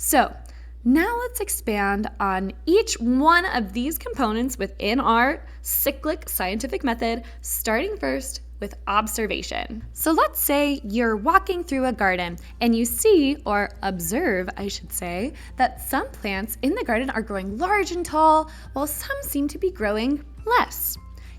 So now let's expand on each one of these components within our cyclic scientific method, starting first with observation. So let's say you're walking through a garden and you see, or observe, I should say, that some plants in the garden are growing large and tall, while some seem to be growing less.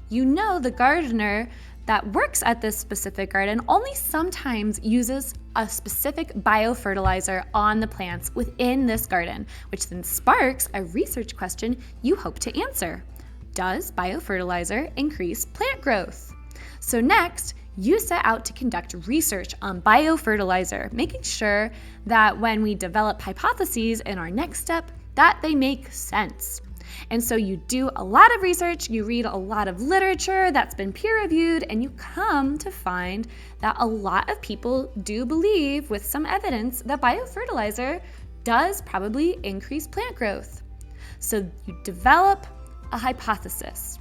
You know the gardener that works at this specific garden only sometimes uses a specific biofertilizer on the plants within this garden, which then sparks a research question you hope to answer. Does biofertilizer increase plant growth? So next, you set out to conduct research on biofertilizer, making sure that when we develop hypotheses in our next step, that they make sense. And so you do a lot of research, you read a lot of literature that's been peer-reviewed, and you come to find that a lot of people do believe, with some evidence, that biofertilizer does probably increase plant growth. So you develop a hypothesis.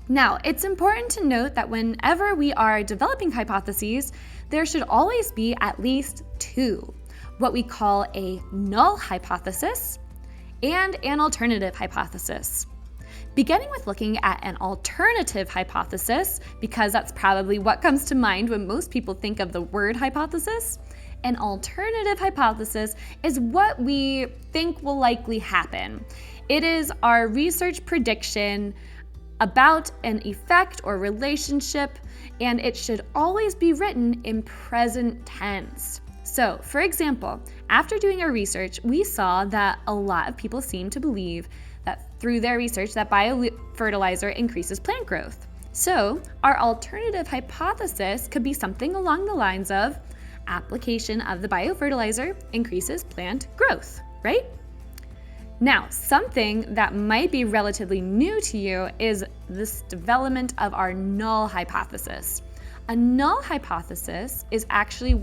Now, it's important to note that whenever we are developing hypotheses, there should always be at least two, what we call a null hypothesis and an alternative hypothesis. Beginning with looking at an alternative hypothesis, because that's probably what comes to mind when most people think of the word hypothesis, an alternative hypothesis is what we think will likely happen. It is our research prediction about an effect or relationship, and it should always be written in present tense. So, for example, after doing our research, we saw that a lot of people seem to believe that through their research that biofertilizer increases plant growth. So, our alternative hypothesis could be something along the lines of application of the biofertilizer increases plant growth, right? Now, something that might be relatively new to you is this development of our null hypothesis. A null hypothesis is actually,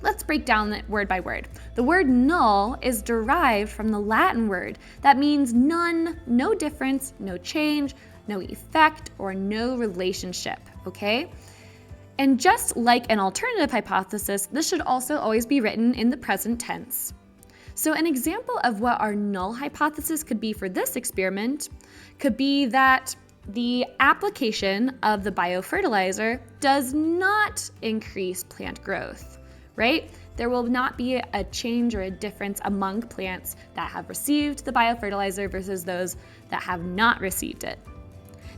let's break down that word by word. The word null is derived from the Latin word that means none, no difference, no change, no effect, or no relationship, okay? And just like an alternative hypothesis, this should also always be written in the present tense. So an example of what our null hypothesis could be for this experiment could be that the application of the biofertilizer does not increase plant growth, right? There will not be a change or a difference among plants that have received the biofertilizer versus those that have not received it.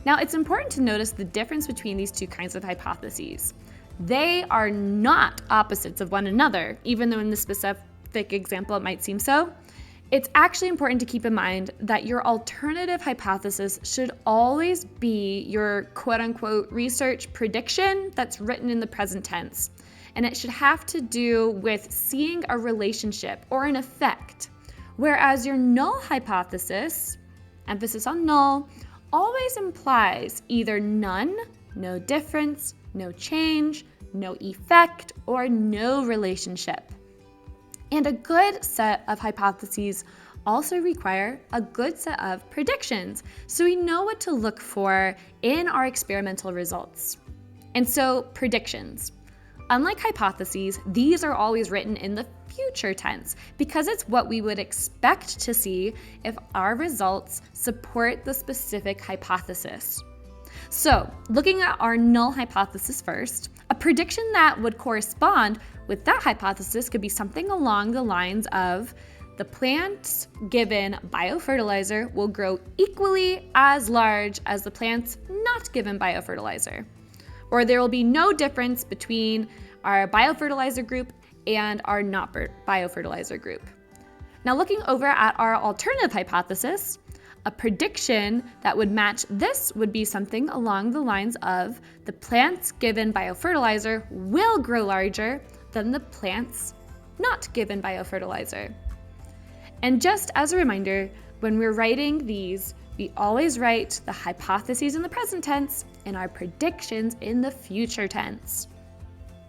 Now, it's important to notice the difference between these two kinds of hypotheses. They are not opposites of one another, even though in the specific example it might seem so. It's actually important to keep in mind that your alternative hypothesis should always be your quote-unquote research prediction that's written in the present tense. And it should have to do with seeing a relationship or an effect. Whereas your null hypothesis, emphasis on null, always implies either none, no difference, no change, no effect, or no relationship. And a good set of hypotheses also require a good set of predictions, so we know what to look for in our experimental results. And so, predictions. Unlike hypotheses, these are always written in the future tense because it's what we would expect to see if our results support the specific hypothesis. So, looking at our null hypothesis first, a prediction that would correspond with that hypothesis could be something along the lines of the plants given biofertilizer will grow equally as large as the plants not given biofertilizer. Or there will be no difference between our biofertilizer group and our not biofertilizer group. Now, looking over at our alternative hypothesis, a prediction that would match this would be something along the lines of the plants given biofertilizer will grow larger than the plants not given biofertilizer. And just as a reminder, when we're writing these, we always write the hypotheses in the present tense and our predictions in the future tense.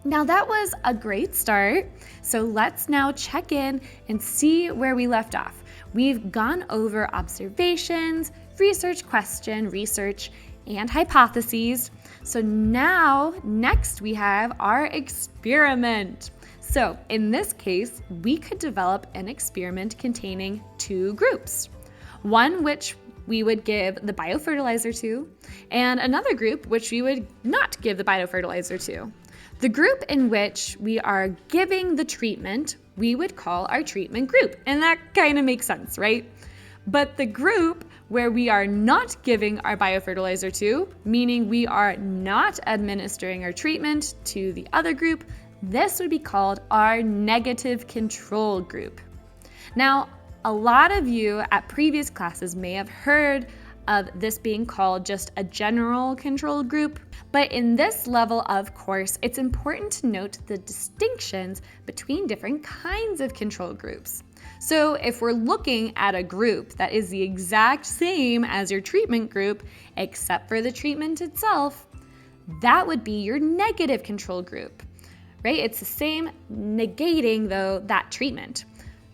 Now that was a great start, so let's now check in and see where we left off. We've gone over observations, research question, research, and hypotheses. So now, next we have our experiment. So in this case, we could develop an experiment containing two groups. One which we would give the biofertilizer to, and another group which we would not give the biofertilizer to. The group in which we are giving the treatment, we would call our treatment group. And that kind of makes sense, right? But the group where we are not giving our biofertilizer to, meaning we are not administering our treatment to the other group, this would be called our negative control group. Now, a lot of you at previous classes may have heard of this being called just a general control group, but in this level of course, it's important to note the distinctions between different kinds of control groups. So if we're looking at a group that is the exact same as your treatment group, except for the treatment itself, that would be your negative control group, right? It's the same, negating though that treatment.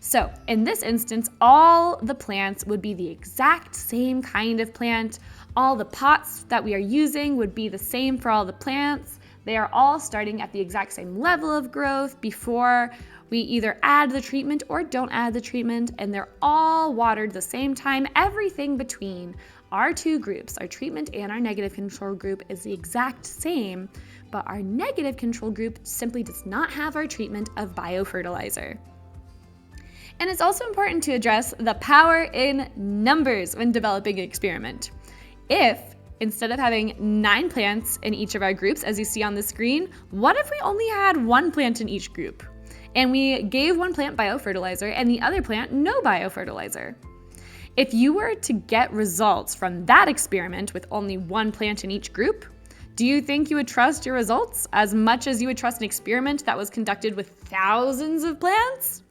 So in this instance, all the plants would be the exact same kind of plant. All the pots that we are using would be the same for all the plants. They are all starting at the exact same level of growth before we either add the treatment or don't add the treatment, and they're all watered the same time. Everything between our two groups, our treatment and our negative control group, is the exact same, but our negative control group simply does not have our treatment of biofertilizer. And it's also important to address the power in numbers when developing an experiment. If, instead of having 9 plants in each of our groups, as you see on the screen, what if we only had 1 plant in each group? And we gave one plant biofertilizer and the other plant no biofertilizer. If you were to get results from that experiment with only 1 plant in each group, do you think you would trust your results as much as you would trust an experiment that was conducted with thousands of plants?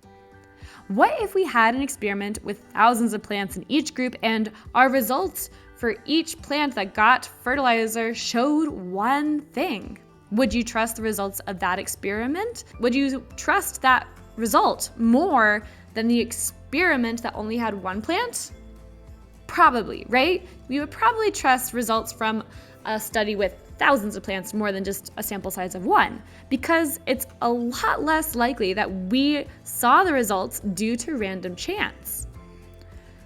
What if we had an experiment with thousands of plants in each group and our results for each plant that got fertilizer showed one thing? Would you trust the results of that experiment? Would you trust that result more than the experiment that only had 1 plant? Probably, right? We would probably trust results from a study with thousands of plants more than just a sample size of 1, because it's a lot less likely that we saw the results due to random chance.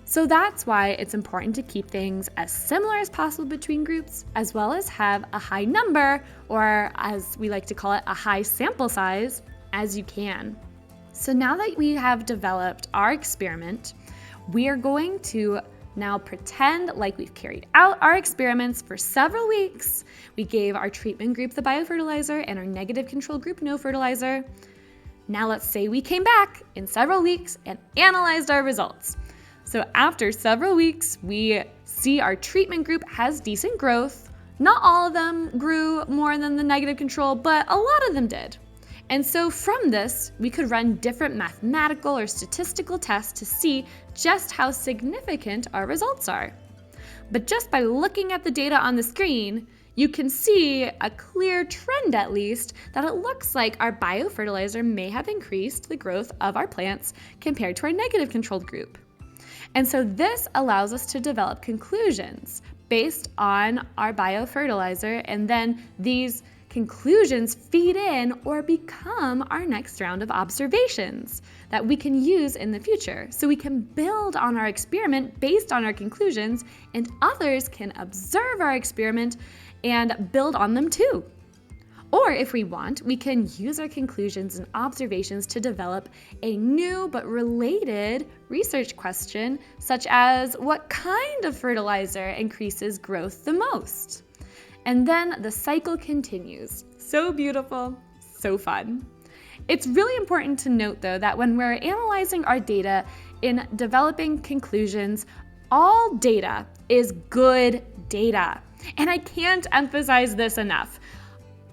So that's why it's important to keep things as similar as possible between groups, as well as have a high number, or as we like to call it, a high sample size, as you can. So now that we have developed our experiment, we are going to now pretend like we've carried out our experiments for several weeks. We gave our treatment group the biofertilizer and our negative control group no fertilizer. Now let's say we came back in several weeks and analyzed our results. So after several weeks, we see our treatment group has decent growth. Not all of them grew more than the negative control, but a lot of them did. And so from this, we could run different mathematical or statistical tests to see just how significant our results are. But just by looking at the data on the screen, you can see a clear trend, at least, that it looks like our biofertilizer may have increased the growth of our plants compared to our negative controlled group. And so this allows us to develop conclusions based on our biofertilizer, and then these conclusions feed in or become our next round of observations that we can use in the future. So we can build on our experiment based on our conclusions, and others can observe our experiment and build on them too. Or if we want, we can use our conclusions and observations to develop a new but related research question, such as what kind of fertilizer increases growth the most? And then the cycle continues. So beautiful, so fun. It's really important to note, though, that when we're analyzing our data in developing conclusions, all data is good data. And I can't emphasize this enough.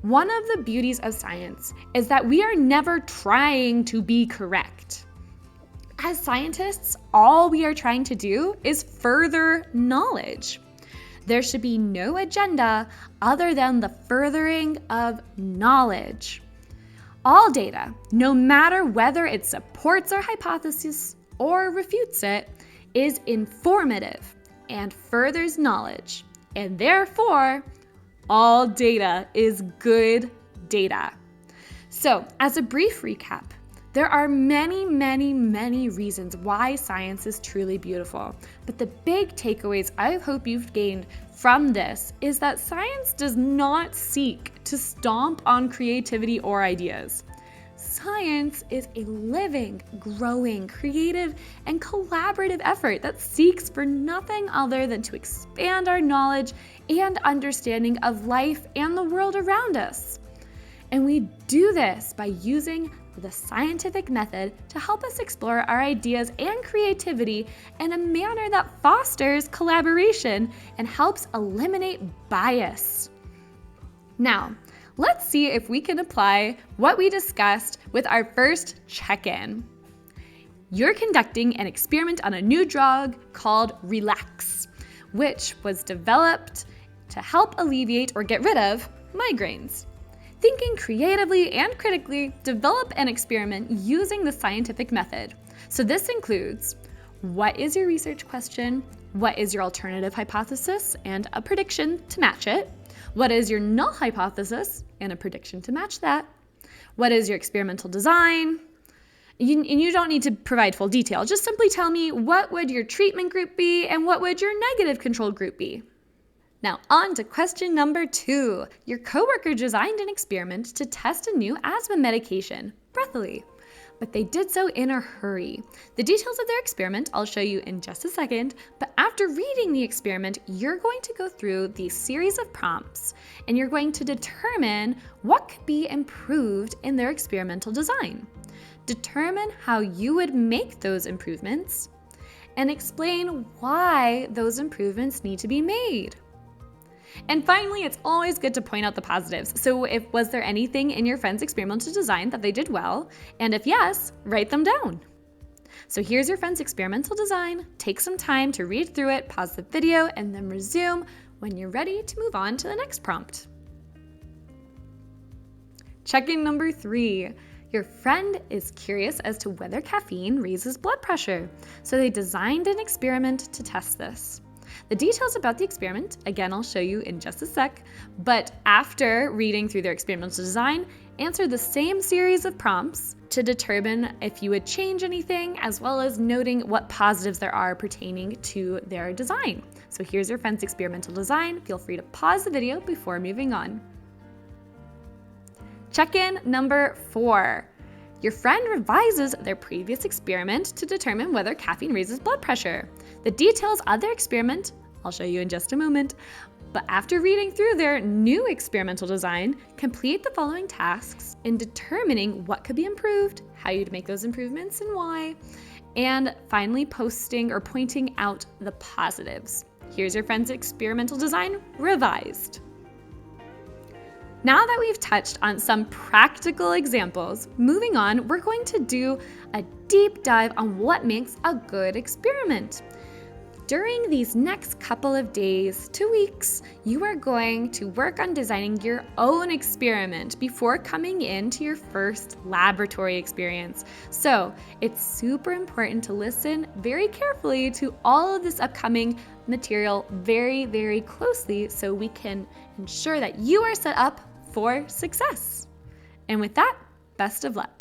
One of the beauties of science is that we are never trying to be correct. As scientists, all we are trying to do is further knowledge. There should be no agenda other than the furthering of knowledge. All data, no matter whether it supports our hypothesis or refutes it, is informative and furthers knowledge, and therefore, all data is good data. So, as a brief recap, there are many, many, many reasons why science is truly beautiful. But the big takeaways I hope you've gained from this is that science does not seek to stomp on creativity or ideas. Science is a living, growing, creative, and collaborative effort that seeks for nothing other than to expand our knowledge and understanding of life and the world around us. And we do this by using the scientific method to help us explore our ideas and creativity in a manner that fosters collaboration and helps eliminate bias. Now, let's see if we can apply what we discussed with our first check-in. You're conducting an experiment on a new drug called Relax, which was developed to help alleviate or get rid of migraines. Thinking creatively and critically, develop an experiment using the scientific method. So this includes, what is your research question? What is your alternative hypothesis and a prediction to match it? What is your null hypothesis and a prediction to match that? What is your experimental design? And you don't need to provide full detail. Just simply tell me, what would your treatment group be and what would your negative control group be? Now on to question number 2. Your coworker designed an experiment to test a new asthma medication, Breathly, but they did so in a hurry. The details of their experiment I'll show you in just a second, but after reading the experiment, you're going to go through these series of prompts and you're going to determine what could be improved in their experimental design. Determine how you would make those improvements and explain why those improvements need to be made. And finally, it's always good to point out the positives. So was there anything in your friend's experimental design that they did well? And if yes, write them down. So here's your friend's experimental design. Take some time to read through it, pause the video, and then resume when you're ready to move on to the next prompt. Check-in number 3. Your friend is curious as to whether caffeine raises blood pressure. So they designed an experiment to test this. The details about the experiment, again, I'll show you in just a sec, but after reading through their experimental design, answer the same series of prompts to determine if you would change anything, as well as noting what positives there are pertaining to their design. So here's your friend's experimental design. Feel free to pause the video before moving on. Check-in number 4. Your friend revises their previous experiment to determine whether caffeine raises blood pressure. The details of their experiment, I'll show you in just a moment, but after reading through their new experimental design, complete the following tasks in determining what could be improved, how you'd make those improvements and why, and finally posting or pointing out the positives. Here's your friend's experimental design revised. Now that we've touched on some practical examples, moving on, we're going to do a deep dive on what makes a good experiment. During these next couple of days to weeks, you are going to work on designing your own experiment before coming into your first laboratory experience. So it's super important to listen very carefully to all of this upcoming material very, very closely so we can ensure that you are set up for success. And with that, best of luck.